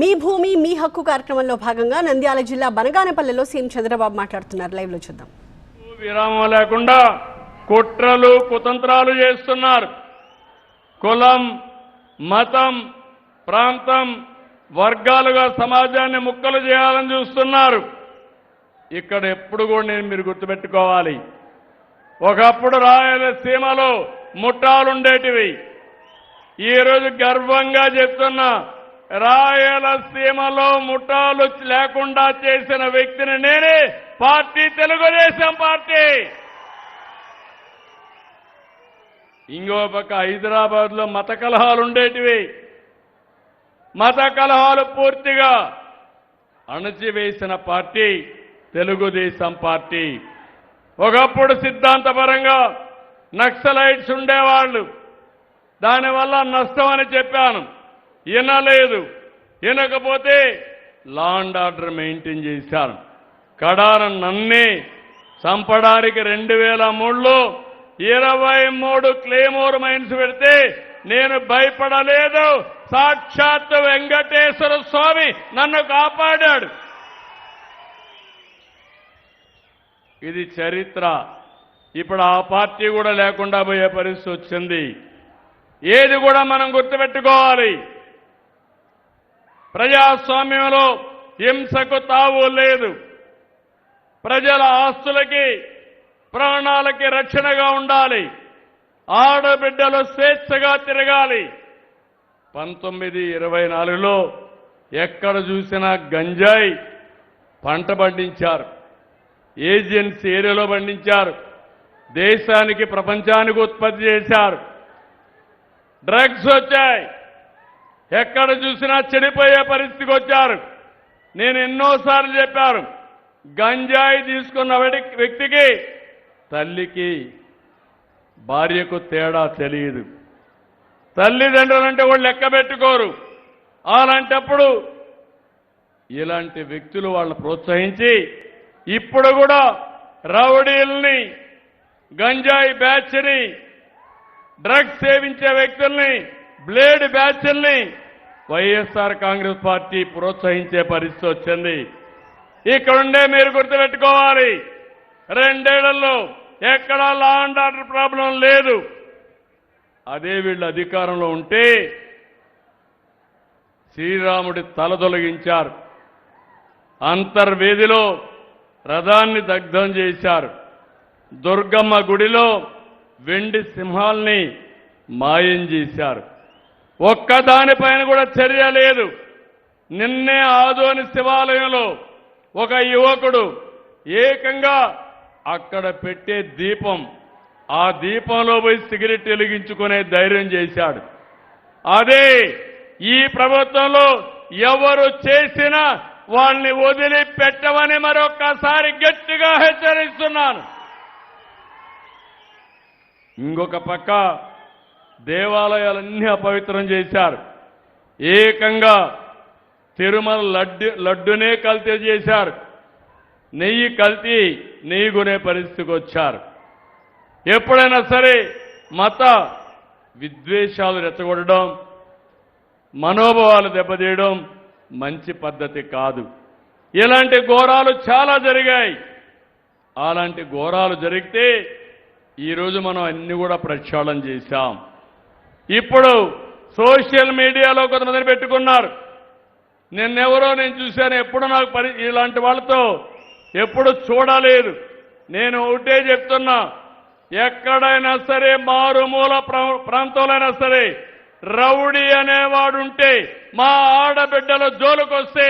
మీ భూమి మీ హక్కు కార్యక్రమంలో భాగంగా నంద్యాల జిల్లా బనగానపల్లెలో సీఎం చంద్రబాబు మాట్లాడుతున్నారు. లైవ్ లో చూద్దాం. విరామం లేకుండా కుట్రలు కుతంత్రాలు చేస్తున్నారు. కులం, మతం, ప్రాంతం, వర్గాలుగా సమాజాన్ని ముక్కలు చేయాలని చూస్తున్నారు. ఇక్కడ ఎప్పుడు కూడా మీరు గుర్తుపెట్టుకోవాలి, ఒకప్పుడు రాయలసీమలో ముఠాలుండేటివి. ఈరోజు గర్వంగా చెప్తున్నా, రాయలసీమలో ముఠాలు లేకుండా చేసిన వ్యక్తిని నేనే. Party Telugu Desam party. ఇంకో పక్క హైదరాబాద్ లో మత కలహాలు ఉండేటివి. మత కలహాలు పూర్తిగా అణచివేసిన పార్టీ తెలుగుదేశం పార్టీ. ఒకప్పుడు సిద్ధాంతపరంగా నక్సలైట్స్ ఉండేవాళ్ళు, దానివల్ల నష్టం అని చెప్పాను. వినలేదు. వినకపోతే లా అండ్ ఆర్డర్ మెయింటైన్ చేశారు. కడాన నన్నే చంపడానికి 2003లో 23 క్లేమోర్ మైన్స్ పెడితే నేను భయపడలేదు. సాక్షాత్ వెంకటేశ్వర స్వామి నన్ను కాపాడాడు. ఇది చరిత్ర. ఇప్పుడు ఆ పార్టీ కూడా లేకుండా పోయే పరిస్థితి వచ్చింది. ఏది కూడా మనం గుర్తుపెట్టుకోవాలి, ప్రజాస్వామ్యంలో హింసకు తావు లేదు. ప్రజల ఆస్తులకి, ప్రాణాలకి రక్షణగా ఉండాలి. ఆడబిడ్డలు స్వేచ్ఛగా తిరగాలి. 1924లో ఎక్కడ చూసినా గంజాయి పంట పండించారు. ఏజెన్సీ ఏరియాలో పండించారు. దేశానికి, ప్రపంచానికి ఉత్పత్తి చేశారు. డ్రగ్స్ వచ్చాయి. ఎక్కడ చూసినా చెడిపోయే పరిస్థితికి వచ్చారు. నేను ఎన్నోసార్లు చెప్పాను, గంజాయి తీసుకున్న వ్యక్తికి, తల్లికి, భార్యకు తేడా తెలియదు. తల్లిదండ్రులంటే వాళ్ళు లెక్క పెట్టుకోరు. అలాంటప్పుడు ఇలాంటి వ్యక్తులు వాళ్ళని ప్రోత్సహించి ఇప్పుడు కూడా రౌడీల్ని, గంజాయి బ్యాచ్ని, డ్రగ్స్ సేవించే వ్యక్తుల్ని, బ్లేడ్ బ్యాచ్ల్ని వైఎస్ఆర్ కాంగ్రెస్ పార్టీ ప్రోత్సహించే పరిస్థితి వచ్చింది. ఇక్కడుండే మీరు గుర్తుపెట్టుకోవాలి, 2 ఏళ్లలో ఎక్కడా లా అండ్ ఆర్డర్ ప్రాబ్లం లేదు. అదే వీళ్ళు అధికారంలో ఉంటే శ్రీరాముడి తల తొలగించారు. అంతర్వేదిలో రథాన్ని దగ్ధం చేశారు. దుర్గమ్మ గుడిలో వెండి సింహాల్ని మాయం చేశారు. ఒక్కదానిపైన కూడా చర్య లేదు. నిన్నే ఆదోని శివాలయంలో ఒక యువకుడు ఏకంగా అక్కడ పెట్టే దీపం, ఆ దీపంలో పోయి సిగరెట్ వెలిగించుకునే ధైర్యం చేశాడు. అదే ఈ ప్రభుత్వంలో ఎవరు చేసినా వాళ్ళని వదిలిపెట్టమని మరొక్కసారి గట్టిగా హెచ్చరిస్తున్నాను. ఇంకొక పక్క దేవాలయాలన్నీ అపవిత్రం చేశారు. ఏకంగా తిరుమల లడ్డునే కల్తీ చేశారు. నెయ్యి కల్తీ, నెయ్యి కొనే పరిస్థితికి వచ్చారు. ఎప్పుడైనా సరే మత విద్వేషాలు రెచ్చగొట్టడం, మనోభావాలు దెబ్బతీయడం మంచి పద్ధతి కాదు. ఇలాంటి ఘోరాలు చాలా జరిగాయి. అలాంటి ఘోరాలు జరిగితే ఈరోజు మనం అన్ని కూడా ప్రక్షాళన చేశాం. ఇప్పుడు సోషల్ మీడియాలో కొంతమందిని పెట్టుకున్నారు. నిన్నెవరో నేను చూశాను, ఎప్పుడు నాకు ఇలాంటి వాళ్ళతో ఎప్పుడు చూడలేదు. నేను ఒకటే చెప్తున్నా, ఎక్కడైనా సరే మారుమూల ప్రాంతంలోనైనా సరే రౌడీ అనేవాడు ఉంటే, మా ఆడబిడ్డల జోలుకొస్తే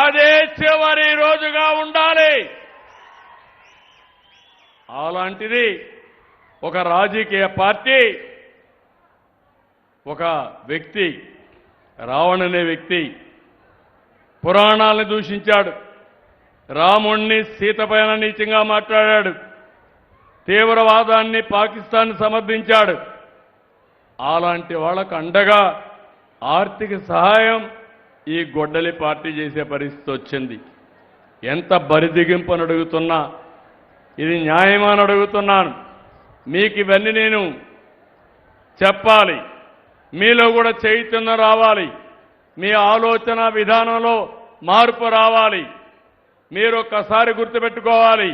అదే చివరి రోజుగా ఉండాలి. అలాంటిది ఒక రాజకీయ పార్టీ, ఒక వ్యక్తి, రావణ్ అనే వ్యక్తి పురాణాలను దూషించాడు. రాముణ్ణి, సీత పైన నీచంగా మాట్లాడాడు. తీవ్రవాదాన్ని, పాకిస్తాన్ సమర్థించాడు. అలాంటి వాళ్ళకు అండగా ఆర్థిక సహాయం ఈ గొడ్డలి పార్టీ చేసే పరిస్థితి వచ్చింది. ఎంత బరిదిగింపని అడుగుతున్నా, ఇది న్యాయమని అడుగుతున్నాను. మీకు ఇవన్నీ నేను చెప్పాలి. మీలో కూడా చైతన్యం రావాలి. మీ ఆలోచన విధానంలో మార్పు రావాలి. మీరు ఒక్కసారి గుర్తుపెట్టుకోవాలి,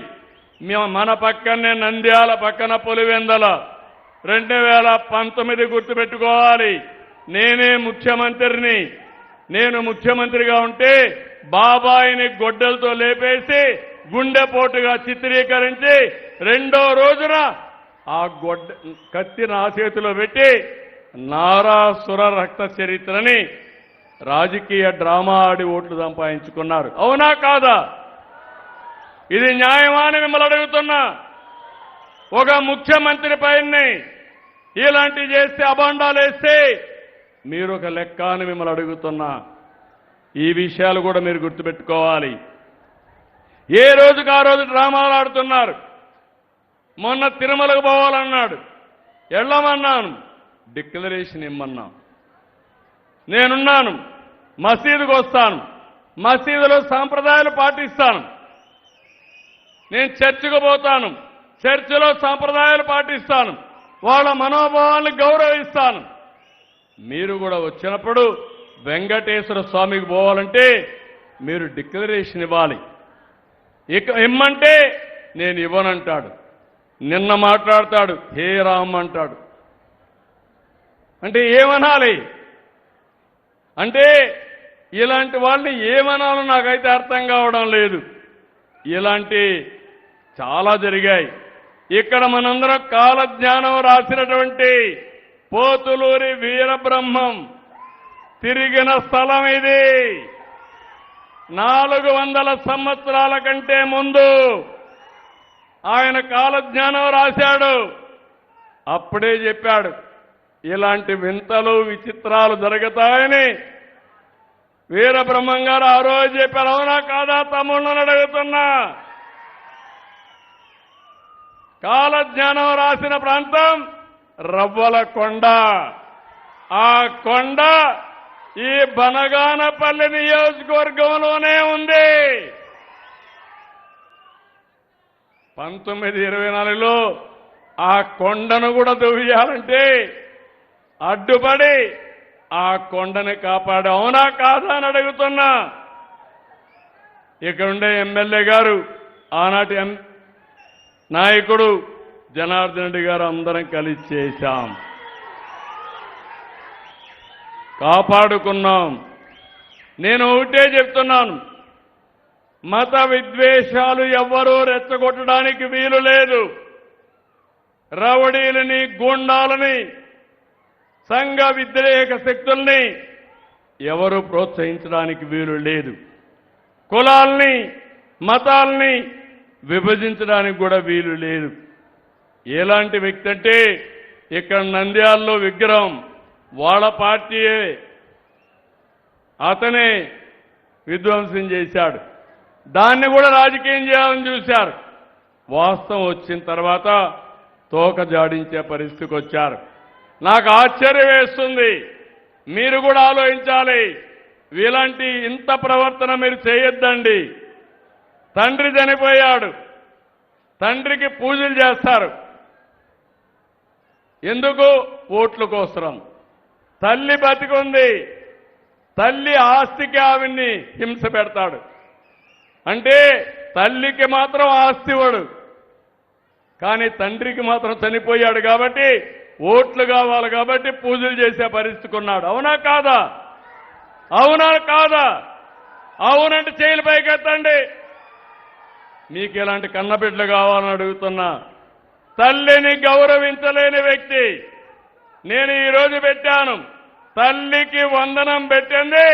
మన పక్కనే నంద్యాల పక్కన పులివెందల 2019 గుర్తుపెట్టుకోవాలి. నేనే ముఖ్యమంత్రిని. నేను ముఖ్యమంత్రిగా ఉంటే బాబాయిని గొడ్డలతో లేపేసి గుండెపోటుగా చిత్రీకరించి రెండో రోజున ఆ కత్తి నా చేతిలో పెట్టి నారాసుర రక్త చరిత్రని రాజకీయ డ్రామా ఆడి ఓట్లు సంపాదించుకున్నారు. అవునా కాదా? ఇది న్యాయమా అని మిమ్మల్ని అడుగుతున్నా. ఒక ముఖ్యమంత్రి పైన ఇలాంటివి చేస్తే, అబాండాలు వేస్తే మీరు ఒక లెక్క అని మిమ్మల్ని అడుగుతున్నా. ఈ విషయాలు కూడా మీరు గుర్తుపెట్టుకోవాలి. ఏ రోజుకు ఆ రోజు డ్రామాలు ఆడుతున్నారు. మొన్న తిరుమలకు పోవాలన్నాడు, వెళ్ళమన్నాను, డిక్లరేషన్ ఇమ్మన్నా. నేనున్నాను, మసీదుకు వస్తాను, మసీదులో సాంప్రదాయాలు పాటిస్తాను. నేను చర్చికి పోతాను, చర్చిలో సాంప్రదాయాలు పాటిస్తాను, వాళ్ళ మనోభావాలను గౌరవిస్తాను. మీరు కూడా వచ్చినప్పుడు వెంకటేశ్వర స్వామికి పోవాలంటే మీరు డిక్లరేషన్ ఇవ్వాలి. ఇమ్మంటే నేను ఇవ్వనంటాడు. నిన్న మాట్లాడతాడు, హే రామ్ అంటాడు. అంటే ఏమనాలి? అంటే ఇలాంటి వాళ్ళని ఏమనాలో నాకైతే అర్థం కావడం లేదు. ఇలాంటి చాలా జరిగాయి. ఇక్కడ మనందరం కాలజ్ఞానం రాసినటువంటి పోతులూరి వీరబ్రహ్మం తిరిగిన స్థలం ఇది. 400 సంవత్సరాల కంటే ముందు ఆయన కాలజ్ఞానం రాశాడు. అప్పుడే చెప్పాడు ఇలాంటి వింతలు విచిత్రాలు జరుగుతాయని. వీరబ్రహ్మం గారు ఆ రోజు చెప్పారు. అవునా కాదా తమ్ముళ్ళని అడుగుతున్నా. కాలజ్ఞానం రాసిన ప్రాంతం రవ్వల కొండ. ఆ కొండ ఈ బనగానపల్లి నియోజకవర్గంలోనే ఉంది. 1924లో ఆ కొండను కూడా దువ్వేయాలంటే అడ్డుపడి ఆ కొండని కాపాడు. అవునా కాదా అని అడుగుతున్నా. ఇక్కడ ఉండే ఎమ్మెల్యే గారు, ఆనాటి నాయకుడు జనార్దన్ రెడ్డి గారు అందరం కలిసి చేశాం, కాపాడుకున్నాం. నేను ఒకటే చెప్తున్నాను, మత విద్వేషాలు ఎవ్వరూ రెచ్చగొట్టడానికి వీలు లేదు. రౌడీలని, గూండాలని, సంఘ వ్యతిరేక శక్తుల్ని ఎవరు ప్రోత్సహించడానికి వీలు లేదు. కులాల్ని, మతాల్ని విభజించడానికి కూడా వీలు లేదు. ఎలాంటి వ్యక్తి అంటే ఇక్కడ నంద్యాలలో విగ్రహం వాళ్ళ పార్టీయే, అతనే విధ్వంసం చేశాడు. దాన్ని కూడా రాజకీయం చేయాలని చూశారు. వాస్తవం వచ్చిన తర్వాత తోక జాడించే పరిస్థితికి వచ్చారు. నాకు ఆశ్చర్యం వేస్తుంది. మీరు కూడా ఆలోచించాలి. ఇలాంటి ఇంత ప్రవర్తన మీరు చేయొద్దండి. తండ్రి చనిపోయాడు, తండ్రికి పూజలు చేస్తారు. ఎందుకు? ఓట్ల కోసం. తల్లి బతికుంది, తల్లి ఆస్తికి ఆవిడ్ని హింస పెడతాడు. అంటే తల్లికి మాత్రం ఆస్తి ఇవ్వడు, కానీ తండ్రికి మాత్రం చనిపోయాడు కాబట్టి ఓట్లు కావాలి కాబట్టి పూజలు చేసే పరిస్థితికి ఉన్నాడు. అవునా కాదా? అవునా కాదా? అవునంటే చేతులు పైకెత్తండి. మీకు ఇలాంటి కన్నబిడ్డలు కావాలని అడుగుతున్నా. తల్లిని గౌరవించలేని వ్యక్తి. నేను ఈరోజు పెట్టాను, తల్లికి వందనం పెట్టింది.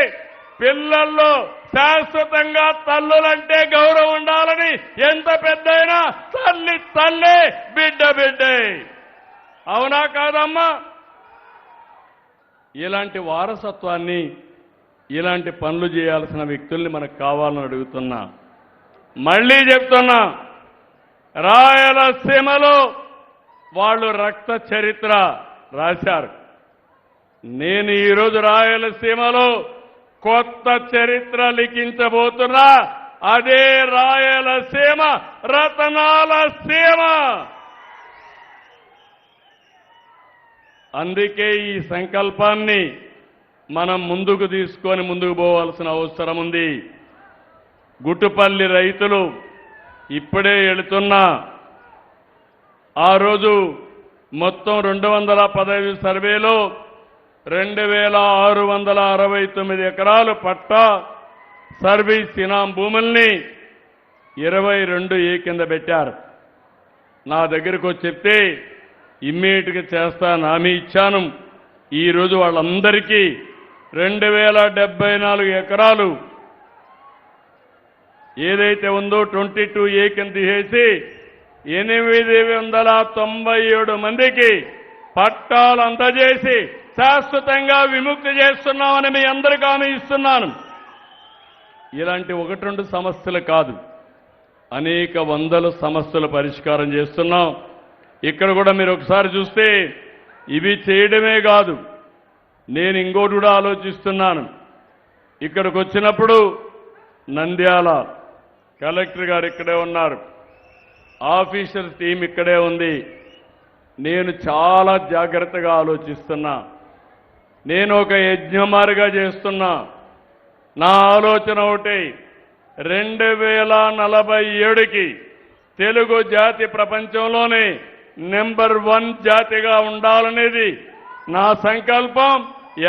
పిల్లల్లో శాశ్వతంగా తల్లులంటే గౌరవం ఉండాలని. ఎంత పెద్దయినా తల్లి తల్లే, బిడ్డ బిడ్డే. అవునా కాదమ్మా? ఇలాంటి వారసత్వాన్ని, ఇలాంటి పనులు చేయాల్సిన వ్యక్తుల్ని మనకు కావాలని అడుగుతున్నా. మళ్ళీ చెప్తున్నా, రాయలసీమలో వాళ్ళు రక్త చరిత్ర రాశారు. నేను ఈరోజు రాయలసీమలో కొత్త చరిత్ర లిఖించబోతున్నా. అదే రాయలసీమ రతనాల సీమ. అందుకే ఈ సంకల్పాన్ని మనం ముందుకు తీసుకొని ముందుకు పోవాల్సిన అవసరం ఉంది. గుట్టుపల్లి రైతులు ఇప్పుడే వెళుతున్నా. ఆ రోజు మొత్తం 215 సర్వేలో 2669 ఎకరాలు పట్టా సర్వీస్ ఇనాం భూముల్ని 22 ఏ కింద పెట్టారు. నా దగ్గరకు వచ్చి చెప్తే ఇమ్మీడియట్గా చేస్తాను హామీ ఇచ్చాను. ఈరోజు వాళ్ళందరికీ 2074 ఎకరాలు ఏదైతే ఉందో 22 ఏ కింద తీసేసి 897 మందికి పట్టాలు అందజేసి శాశ్వతంగా విముక్తి చేస్తున్నామని మీ అందరికీ హామీ ఇస్తున్నాను. ఇలాంటి 1-2 సమస్యలు కాదు, అనేక వందల సమస్యలు పరిష్కారం చేస్తున్నాం. ఇక్కడ కూడా మీరు ఒకసారి చూస్తే ఇవి చేయడమే కాదు, నేను ఇంకోటి కూడా ఆలోచిస్తున్నాను. ఇక్కడికి వచ్చినప్పుడు నంద్యాల కలెక్టర్ గారు ఇక్కడే ఉన్నారు, ఆఫీసర్స్ టీం ఇక్కడే ఉంది. నేను చాలా జాగ్రత్తగా ఆలోచిస్తున్నా. నేను ఒక యజ్ఞమారిగా చేస్తున్నా. నా ఆలోచన ఒకటి, 2047కి తెలుగు జాతి ప్రపంచంలోనే నెంబర్ 1 జాతిగా ఉండాలనేది నా సంకల్పం,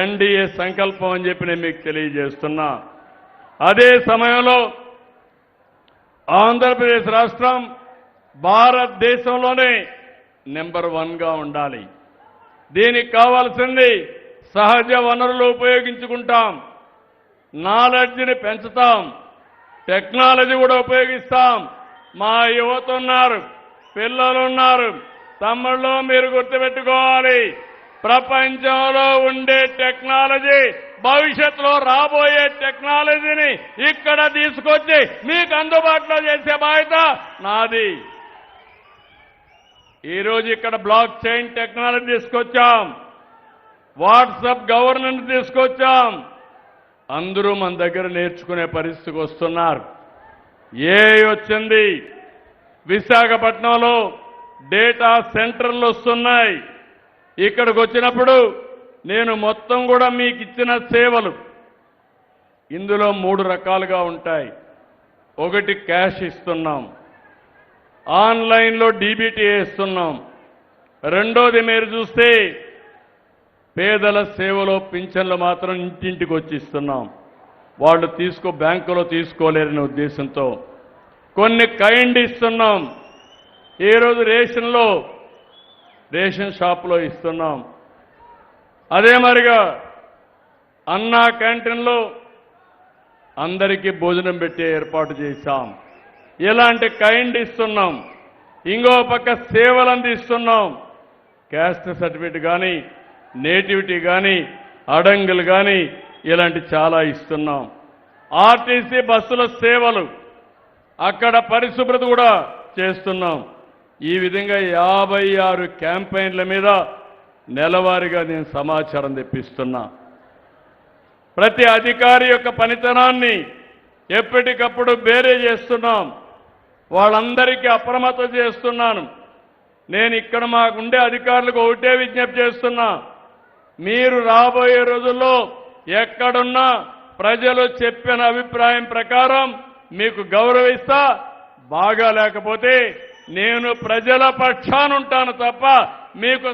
ఎన్డీఏ సంకల్పం అని చెప్పి నేను మీకు తెలియజేస్తున్నా. అదే సమయంలో ఆంధ్రప్రదేశ్ రాష్ట్రం భారతదేశంలోనే నెంబర్ 1గా ఉండాలి. దీనికి కావాల్సింది సహజ వనరులు ఉపయోగించుకుంటాం, నాలెడ్జ్ని పెంచుతాం, టెక్నాలజీ కూడా ఉపయోగిస్తాం. మా యువత ఉన్నారు, పిల్లలున్నారు, తమ్ముళ్ళు మీరు గుర్తుపెట్టుకోవాలి, ప్రపంచంలో ఉండే టెక్నాలజీ భవిష్యత్తులో రాబోయే టెక్నాలజీని ఇక్కడ తీసుకొచ్చి మీకు అందుబాటులో చేసే బాధ్యత నాది. ఈరోజు ఇక్కడ బ్లాక్ చైన్ టెక్నాలజీ తీసుకొచ్చాం, వాట్సాప్ గవర్నెన్స్ తీసుకొచ్చాం. అందరూ మన దగ్గర నేర్చుకునే పరిస్థితికి వస్తున్నారు. వచ్చింది, విశాఖపట్నంలో డేటా సెంటర్లు వస్తున్నాయి. ఇక్కడికి వచ్చినప్పుడు నేను మొత్తం కూడా మీకు ఇచ్చిన సేవలు ఇందులో 3 రకాలుగా ఉంటాయి. ఒకటి క్యాష్ ఇస్తున్నాం, ఆన్లైన్లో డీబీటీ ఇస్తున్నాం. రెండోది మీరు చూస్తే పేదల సేవలో పింఛన్లు మాత్రం ఇంటింటికి వచ్చి ఇస్తున్నాం. వాళ్ళు బ్యాంకులో తీసుకోలేరనే ఉద్దేశంతో కొన్ని కైండ్ ఇస్తున్నాం. ఈరోజు రేషన్ షాపులో ఇస్తున్నాం. అదే మరిగా అన్నా క్యాంటీన్లో అందరికీ భోజనం పెట్టే ఏర్పాటు చేశాం. ఇలాంటి కైండ్ ఇస్తున్నాం. ఇంకో పక్క సేవలు అందిస్తున్నాం. క్యాస్ట్ సర్టిఫికేట్ కానీ, నేటివిటీ కానీ, అడంగులు కానీ ఇలాంటి చాలా ఇస్తున్నాం. ఆర్టీసీ బస్సుల సేవలు, అక్కడ పరిశుభ్రత కూడా చేస్తున్నాం. ఈ విధంగా 56 క్యాంపెయిన్ల మీద నెలవారీగా నేను సమాచారం తెప్పిస్తున్నా. ప్రతి అధికారి యొక్క పనితనాన్ని ఎప్పటికప్పుడు బేరే చేస్తున్నాం. వాళ్ళందరికీ అప్రమత్తం చేస్తున్నాను. నేను ఇక్కడ మాకుండే అధికారులకు ఒకటే విజ్ఞప్తి చేస్తున్నా, మీరు రాబోయే రోజుల్లో ఎక్కడున్నా ప్రజలు చెప్పిన అభిప్రాయం ప్రకారం మీకు గౌరవిస్తా. బాగా లేకపోతే నేను ప్రజల పక్షాన ఉంటాను తప్ప మీకు